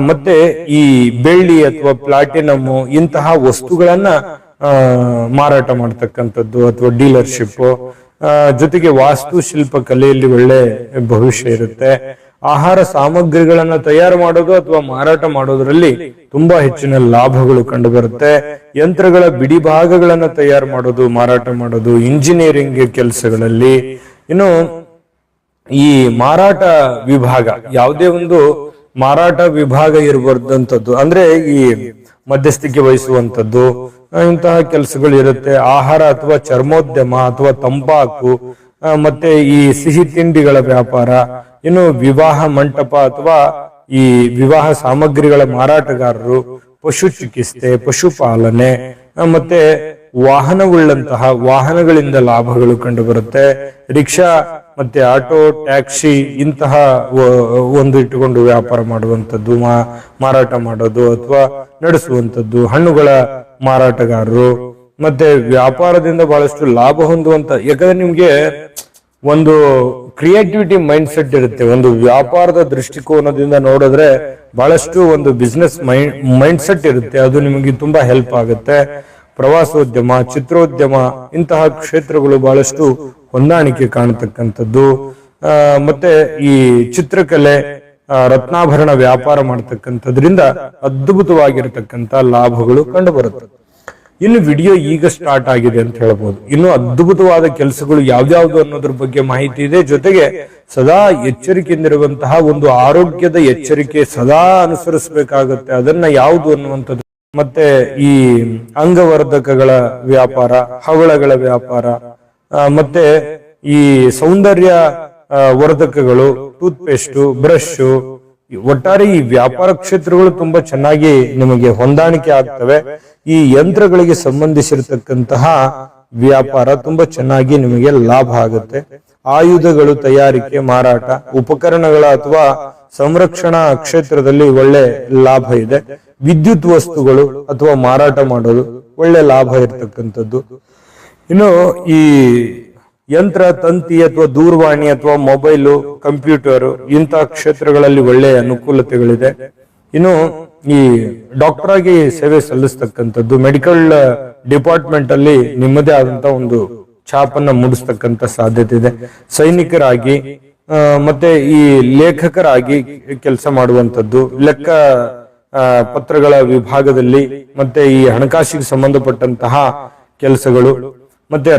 ಮತ್ತೆ ಈ ಬೆಳ್ಳಿ ಅಥವಾ ಪ್ಲಾಟಿನಮ್ ಇಂತಹ ವಸ್ತುಗಳನ್ನ ಮಾರಾಟ ಮಾಡ್ತಕ್ಕಂಥದ್ದು ಅಥವಾ ಡೀಲರ್ಶಿಪ್, ಜೊತೆಗೆ ವಾಸ್ತುಶಿಲ್ಪ ಕಲೆಯಲ್ಲಿ ಒಳ್ಳೆ ಭವಿಷ್ಯ ಇರುತ್ತೆ. ಆಹಾರ ಸಾಮಗ್ರಿಗಳನ್ನ ತಯಾರು ಮಾಡೋದು ಅಥವಾ ಮಾರಾಟ ಮಾಡೋದ್ರಲ್ಲಿ ತುಂಬಾ ಹೆಚ್ಚಿನ ಲಾಭಗಳು ಕಂಡು ಬರುತ್ತೆ. ಯಂತ್ರಗಳ ಬಿಡಿ ಭಾಗಗಳನ್ನ ತಯಾರು ಮಾಡೋದು, ಮಾರಾಟ ಮಾಡೋದು, ಇಂಜಿನಿಯರಿಂಗ್ ಕೆಲಸಗಳಲ್ಲಿ. ಇನ್ನು ಈ ಮಾರಾಟ ವಿಭಾಗ, ಯಾವುದೇ ಒಂದು ಮಾರಾಟ ವಿಭಾಗ ಇರಬಾರ್ದಂಥದ್ದು ಅಂದ್ರೆ ಈ ಮಧ್ಯಸ್ಥಿಕೆ ವಹಿಸುವಂತದ್ದು, ಇಂತಹ ಕೆಲಸಗಳು ಇರುತ್ತೆ. ಆಹಾರ ಅಥವಾ ಚರ್ಮೋದ್ಯಮ ಅಥವಾ ತಂಬಾಕು, ಮತ್ತೆ ಈ ಸಿಹಿ ತಿಂಡಿಗಳ ವ್ಯಾಪಾರ, ಇನ್ನು ವಿವಾಹ ಮಂಟಪ ಅಥವಾ ಈ ವಿವಾಹ ಸಾಮಗ್ರಿಗಳ ಮಾರಾಟಗಾರರು, ಪಶು ಚಿಕಿತ್ಸೆ, ಪಶುಪಾಲನೆ, ಮತ್ತೆ ವಾಹನವುಳ್ಳಂತಹ ವಾಹನಗಳಿಂದ ಲಾಭಗಳು ಕಂಡು ಬರುತ್ತೆ. ರಿಕ್ಷಾ ಮತ್ತೆ ಆಟೋ, ಟ್ಯಾಕ್ಸಿ ಇಂತಹ ಒಂದು ಇಟ್ಟುಕೊಂಡು ವ್ಯಾಪಾರ ಮಾಡುವಂತದ್ದು, ಮಾರಾಟ ಮಾಡೋದು ಅಥವಾ ನಡೆಸುವಂತದ್ದು. ಹಣ್ಣುಗಳ ಮಾರಾಟಗಾರರು, ಮತ್ತೆ ವ್ಯಾಪಾರದಿಂದ ಬಹಳಷ್ಟು ಲಾಭ ಹೊಂದುವಂತ, ಯಾಕಂದ್ರೆ ನಿಮ್ಗೆ ಒಂದು ಕ್ರಿಯೇಟಿವಿಟಿ ಮೈಂಡ್ ಸೆಟ್ ಇರುತ್ತೆ. ಒಂದು ವ್ಯಾಪಾರದ ದೃಷ್ಟಿಕೋನದಿಂದ ನೋಡಿದ್ರೆ ಬಹಳಷ್ಟು ಒಂದು ಬಿಸ್ನೆಸ್ ಮೈಂಡ್ ಸೆಟ್ ಇರುತ್ತೆ, ಅದು ನಿಮಗೆ ತುಂಬಾ ಹೆಲ್ಪ್ ಆಗುತ್ತೆ. ಪ್ರವಾಸೋದ್ಯಮ, ಚಿತ್ರೋದ್ಯಮ ಇಂತಹ ಕ್ಷೇತ್ರಗಳು ಬಹಳಷ್ಟು ಹೊಂದಾಣಿಕೆ ಕಾಣತಕ್ಕಂಥದ್ದು. ಮತ್ತೆ ಈ ಚಿತ್ರಕಲೆ, ರತ್ನಾಭರಣ ವ್ಯಾಪಾರ ಮಾಡತಕ್ಕಂಥದ್ರಿಂದ ಅದ್ಭುತವಾಗಿರತಕ್ಕಂತ ಲಾಭಗಳು ಕಂಡು ಬರುತ್ತೆ. ಇನ್ನು ವಿಡಿಯೋ ಈಗ ಸ್ಟಾರ್ಟ್ ಆಗಿದೆ ಅಂತ ಹೇಳ್ಬೋದು. ಇನ್ನು ಅದ್ಭುತವಾದ ಕೆಲಸಗಳು ಯಾವ್ಯಾವ್ದು ಅನ್ನೋದ್ರ ಬಗ್ಗೆ ಮಾಹಿತಿ ಇದೆ. ಜೊತೆಗೆ ಸದಾ ಎಚ್ಚರಿಕೆಯಿಂದಿರುವಂತಹ ಒಂದು ಆರೋಗ್ಯದ ಎಚ್ಚರಿಕೆ ಸದಾ ಅನುಸರಿಸಬೇಕಾಗುತ್ತೆ. ಅದನ್ನ ಯಾವುದು ಅನ್ನುವಂಥದ್ದು. ಮತ್ತೆ ಈ ಅಂಗವರ್ಧಕಗಳ ವ್ಯಾಪಾರ, ಹವಳಗಳ ವ್ಯಾಪಾರ, ಮತ್ತೆ ಈ ಸೌಂದರ್ಯ ವರ್ಧಕಗಳು, ಟೂತ್ ಪೇಸ್ಟ್, ಬ್ರಷ್, ಒಟ್ಟಾರೆ ಈ ವ್ಯಾಪಾರ ಕ್ಷೇತ್ರಗಳು ತುಂಬಾ ಚೆನ್ನಾಗಿ ನಿಮಗೆ ಹೊಂದಾಣಿಕೆ ಆಗ್ತವೆ. ಈ ಯಂತ್ರಗಳಿಗೆ ಸಂಬಂಧಿಸಿರತಕ್ಕಂತಹ ವ್ಯಾಪಾರ ತುಂಬಾ ಚೆನ್ನಾಗಿ ನಿಮಗೆ ಲಾಭ ಆಗುತ್ತೆ. ಆಯುಧಗಳು ತಯಾರಿಕೆ, ಮಾರಾಟ, ಉಪಕರಣಗಳ ಅಥವಾ ಸಂರಕ್ಷಣಾ ಕ್ಷೇತ್ರದಲ್ಲಿ ಒಳ್ಳೆ ಲಾಭ ಇದೆ. ವಿದ್ಯುತ್ ವಸ್ತುಗಳು ಅಥವಾ ಮಾರಾಟ ಮಾಡೋದು ಒಳ್ಳೆ ಲಾಭ ಇರತಕ್ಕಂಥದ್ದು. ಇನ್ನು ಈ ಯಂತ್ರ ತಂತಿ ಅಥವಾ ದೂರವಾಣಿ ಅಥವಾ ಮೊಬೈಲು, ಕಂಪ್ಯೂಟರ್ ಇಂತಹ ಕ್ಷೇತ್ರಗಳಲ್ಲಿ ಒಳ್ಳೆಯ ಅನುಕೂಲತೆಗಳಿದೆ. ಇನ್ನು ಈ ಡಾಕ್ಟರ್ ಆಗಿ ಸೇವೆ ಸಲ್ಲಿಸ್ತಕ್ಕಂಥದ್ದು, ಮೆಡಿಕಲ್ ಡಿಪಾರ್ಟ್ಮೆಂಟ್ ಅಲ್ಲಿ ನಿಮ್ಮದೇ ಆದಂತ ಒಂದು ಛಾಪನ್ನ ಮೂಡಿಸ್ತಕ್ಕಂಥ ಸಾಧ್ಯತೆ ಇದೆ. ಸೈನಿಕರಾಗಿ, ಮತ್ತೆ ಈ ಲೇಖಕರಾಗಿ ಕೆಲಸ ಮಾಡುವಂತದ್ದು, ಲೆಕ್ಕ ಪತ್ರಗಳ ವಿಭಾಗದಲ್ಲಿ, ಮತ್ತೆ ಈ ಹಣಕಾಸಿಗೆ ಸಂಬಂಧಪಟ್ಟಂತಹ ಕೆಲಸಗಳು, ಮತ್ತೆ